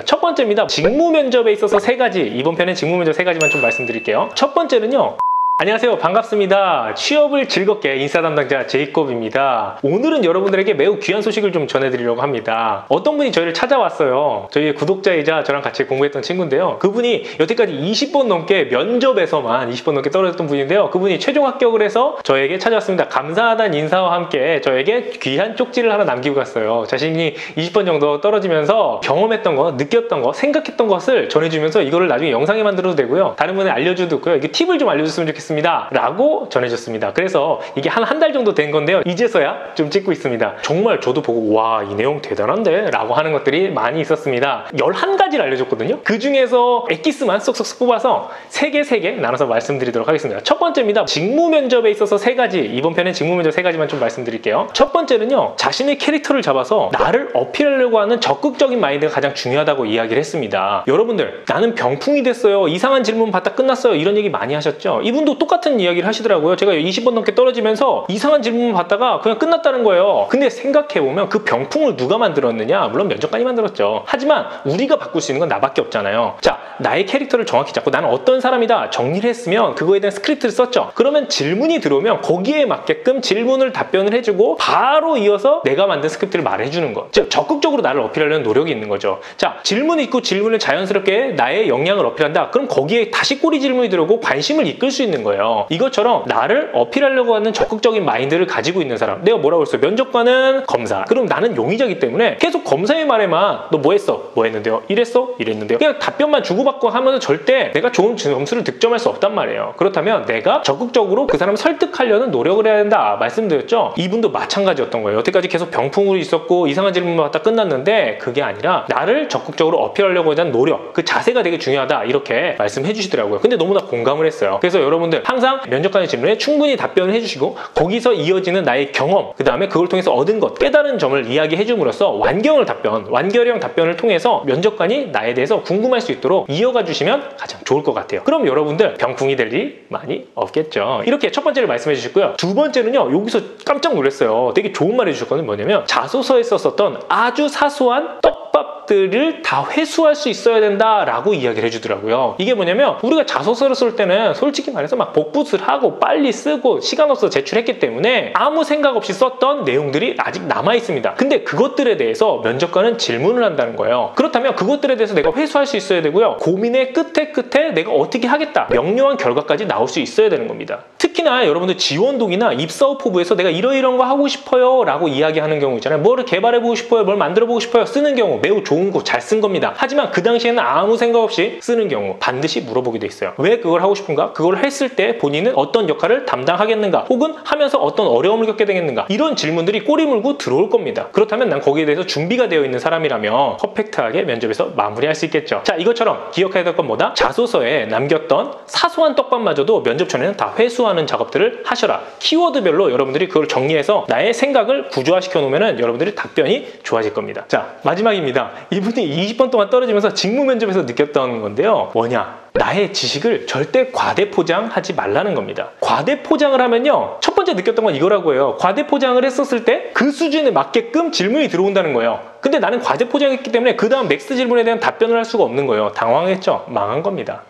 첫 번째입니다. 직무 면접에 있어서 3가지, 이번 편엔 직무 면접 3가지만 좀 말씀드릴게요. 첫 번째는요, 안녕하세요, 반갑습니다. 취업을 즐겁게 인싸 담당자 제이콥입니다. 오늘은 여러분들에게 매우 귀한 소식을 좀 전해드리려고 합니다. 어떤 분이 저희를 찾아왔어요. 저희의 구독자이자 저랑 같이 공부했던 친구인데요, 그분이 여태까지 20번 넘게 면접에서만 20번 넘게 떨어졌던 분인데요, 그분이 최종 합격을 해서 저에게 찾아왔습니다. 감사하다는 인사와 함께 저에게 귀한 쪽지를 하나 남기고 갔어요. 자신이 20번 정도 떨어지면서 경험했던 거, 느꼈던 거, 생각했던 것을 전해주면서 이거를 나중에 영상에 만들어도 되고요, 다른 분에 알려줘도 있고요, 이게 팁을 좀 알려줬으면 좋겠습니다 라고 전해줬습니다. 그래서 이게 한 달 정도 된 건데요, 이제서야 좀 찍고 있습니다. 정말 저도 보고 와, 이 내용 대단한데? 라고 하는 것들이 많이 있었습니다. 11가지를 알려줬거든요. 그 중에서 엑기스만 쏙쏙 뽑아서 3개 나눠서 말씀드리도록 하겠습니다. 첫 번째입니다. 직무 면접에 있어서 3가지, 이번 편엔 직무 면접 3가지만 좀 말씀드릴게요. 첫 번째는요, 자신의 캐릭터를 잡아서 나를 어필하려고 하는 적극적인 마인드가 가장 중요하다고 이야기를 했습니다. 여러분들, 나는 병풍이 됐어요, 이상한 질문 받다 끝났어요, 이런 얘기 많이 하셨죠? 이분도 똑같은 이야기를 하시더라고요. 제가 20번 넘게 떨어지면서 이상한 질문 받다가 그냥 끝났다는 거예요. 근데 생각해보면 그 병풍을 누가 만들었느냐? 물론 면접관이 만들었죠. 하지만 우리가 바꿀 수 있는 건 나밖에 없잖아요. 자, 나의 캐릭터를 정확히 잡고 나는 어떤 사람이다 정리를 했으면 그거에 대한 스크립트를 썼죠. 그러면 질문이 들어오면 거기에 맞게끔 질문을 답변을 해주고 바로 이어서 내가 만든 스크립트를 말해주는 것. 즉, 적극적으로 나를 어필하려는 노력이 있는 거죠. 자, 질문이 있고 질문을 자연스럽게 나의 역량을 어필한다. 그럼 거기에 다시 꼬리 질문이 들어오고 관심을 이끌 수 있는 거예요. 이것처럼 나를 어필하려고 하는 적극적인 마인드를 가지고 있는 사람. 내가 뭐라고 했어요? 면접관은 검사. 그럼 나는 용의자이기 때문에 계속 검사의 말에만 너 뭐 했어? 뭐 했는데요? 이랬어? 이랬는데요? 그냥 답변만 주고받고 하면 절대 내가 좋은 점수를 득점할 수 없단 말이에요. 그렇다면 내가 적극적으로 그 사람을 설득하려는 노력을 해야 된다 말씀드렸죠? 이분도 마찬가지였던 거예요. 여태까지 계속 병풍으로 있었고 이상한 질문만 받다 끝났는데 그게 아니라 나를 적극적으로 어필하려고 하는 노력, 그 자세가 되게 중요하다 이렇게 말씀해 주시더라고요. 근데 너무나 공감을 했어요. 그래서 여러분들 항상 면접관의 질문에 충분히 답변을 해주시고 거기서 이어지는 나의 경험, 그 다음에 그걸 통해서 얻은 것, 깨달은 점을 이야기해 줌으로써 완결형 답변을 통해서 면접관이 나에 대해서 궁금할 수 있도록 이어가 주시면 가장 좋을 것 같아요. 그럼 여러분들 병풍이 될 일이 많이 없겠죠. 이렇게 첫 번째를 말씀해 주셨고요. 두 번째는요, 여기서 깜짝 놀랐어요. 되게 좋은 말 해주셨거든요. 뭐냐면 자소서에 썼었던 아주 사소한 떡밥들을 다 회수할 수 있어야 된다라고 이야기를 해주더라고요. 이게 뭐냐면 우리가 자소서를 쓸 때는 솔직히 말해서 막 복붙을 하고 빨리 쓰고 시간 없어서 제출했기 때문에 아무 생각 없이 썼던 내용들이 아직 남아 있습니다. 근데 그것들에 대해서 면접관은 질문을 한다는 거예요. 그렇다면 그것들에 대해서 내가 회수할 수 있어야 되고요, 고민의 끝에 내가 어떻게 하겠다, 명료한 결과까지 나올 수 있어야 되는 겁니다. 특히나 여러분들 지원동이나 입사오포부에서 내가 이런 거 하고 싶어요 라고 이야기하는 경우 있잖아요. 뭐를 개발해보고 싶어요, 뭘 만들어보고 싶어요 쓰는 경우 매우 좋은 거 잘 쓴 겁니다. 하지만 그 당시에는 아무 생각 없이 쓰는 경우 반드시 물어보게 돼 있어요. 왜 그걸 하고 싶은가? 그걸 했을 때 본인은 어떤 역할을 담당하겠는가? 혹은 하면서 어떤 어려움을 겪게 되겠는가? 이런 질문들이 꼬리 물고 들어올 겁니다. 그렇다면 난 거기에 대해서 준비가 되어 있는 사람이라면 퍼펙트하게 면접에서 마무리할 수 있겠죠. 자, 이것처럼 기억해야 될 건 뭐다? 자소서에 남겼던 사소한 떡밥마저도 면접 전에는 다 회수하는 작업들을 하셔라. 키워드별로 여러분들이 그걸 정리해서 나의 생각을 구조화시켜 놓으면 여러분들이 답변이 좋아질 겁니다. 자, 마지막입니다. 이분이 20번 동안 떨어지면서 직무 면접에서 느꼈던 건데요, 뭐냐? 나의 지식을 절대 과대포장하지 말라는 겁니다. 과대포장을 하면요, 첫 번째 느꼈던 건 이거라고 해요. 과대포장을 했었을 때 그 수준에 맞게끔 질문이 들어온다는 거예요. 근데 나는 과대포장했기 때문에 그 다음 맥스 질문에 대한 답변을 할 수가 없는 거예요. 당황했죠? 망한 겁니다.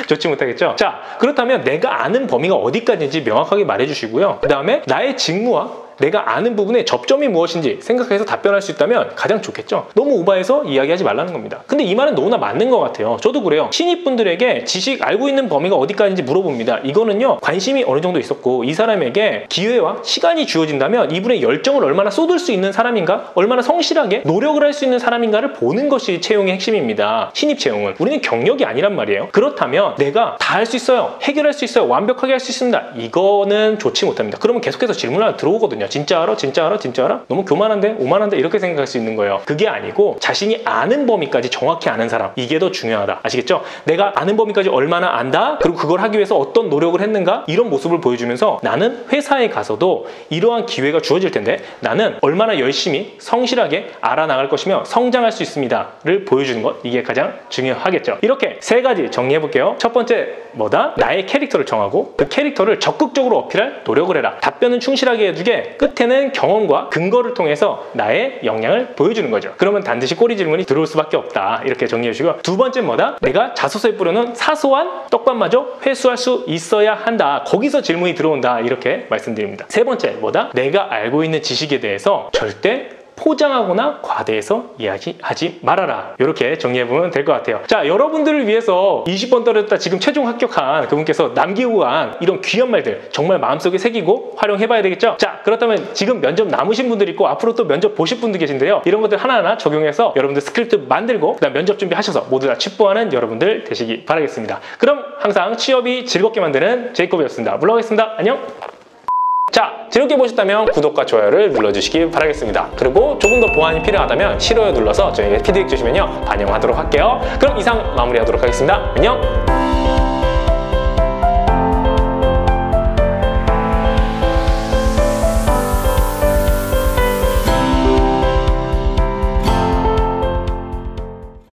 좋지 못하겠죠? 자, 그렇다면 내가 아는 범위가 어디까지인지 명확하게 말해주시고요, 그 다음에 나의 직무와 내가 아는 부분의 접점이 무엇인지 생각해서 답변할 수 있다면 가장 좋겠죠. 너무 오버해서 이야기하지 말라는 겁니다. 근데 이 말은 너무나 맞는 것 같아요. 저도 그래요. 신입분들에게 지식 알고 있는 범위가 어디까지인지 물어봅니다. 이거는요, 관심이 어느 정도 있었고 이 사람에게 기회와 시간이 주어진다면 이분의 열정을 얼마나 쏟을 수 있는 사람인가, 얼마나 성실하게 노력을 할 수 있는 사람인가를 보는 것이 채용의 핵심입니다. 신입 채용은. 우리는 경력이 아니란 말이에요. 그렇다면 내가 다 할 수 있어요, 해결할 수 있어요, 완벽하게 할 수 있습니다, 이거는 좋지 못합니다. 그러면 계속해서 질문을 하나 들어오거든요. 진짜 알아? 진짜 알아? 진짜 알아? 너무 교만한데? 오만한데? 이렇게 생각할 수 있는 거예요. 그게 아니고 자신이 아는 범위까지 정확히 아는 사람, 이게 더 중요하다. 아시겠죠? 내가 아는 범위까지 얼마나 안다? 그리고 그걸 하기 위해서 어떤 노력을 했는가? 이런 모습을 보여주면서 나는 회사에 가서도 이러한 기회가 주어질 텐데 나는 얼마나 열심히 성실하게 알아나갈 것이며 성장할 수 있습니다 를 보여주는 것, 이게 가장 중요하겠죠. 이렇게 3가지 정리해 볼게요. 첫 번째 뭐다? 나의 캐릭터를 정하고 그 캐릭터를 적극적으로 어필할 노력을 해라. 답변은 충실하게 해주게 끝에는 경험과 근거를 통해서 나의 역량을 보여주는 거죠. 그러면 반드시 꼬리 질문이 들어올 수밖에 없다. 이렇게 정리해 주시고, 두 번째 뭐다? 내가 자소서에 뿌려놓은 사소한 떡밥마저 회수할 수 있어야 한다. 거기서 질문이 들어온다. 이렇게 말씀드립니다. 세 번째 뭐다? 내가 알고 있는 지식에 대해서 절대 포장하거나 과대해서 이야기하지 말아라. 이렇게 정리해보면 될 것 같아요. 자, 여러분들을 위해서 20번 떨어졌다 지금 최종 합격한 그분께서 남기고 간 이런 귀한 말들 정말 마음속에 새기고 활용해봐야 되겠죠? 자, 그렇다면 지금 면접 남으신 분들 있고 앞으로 또 면접 보실 분들 계신데요. 이런 것들 하나하나 적용해서 여러분들 스크립트 만들고 그다음 면접 준비하셔서 모두 다 취부하는 여러분들 되시기 바라겠습니다. 그럼 항상 취업이 즐겁게 만드는 제이콥이었습니다. 물러가겠습니다. 안녕! 자, 즐겁게 보셨다면 구독과 좋아요를 눌러주시기 바라겠습니다. 그리고 조금 더 보완이 필요하다면 싫어요 눌러서 저에게 피드백 주시면요 반영하도록 할게요. 그럼 이상 마무리하도록 하겠습니다. 안녕!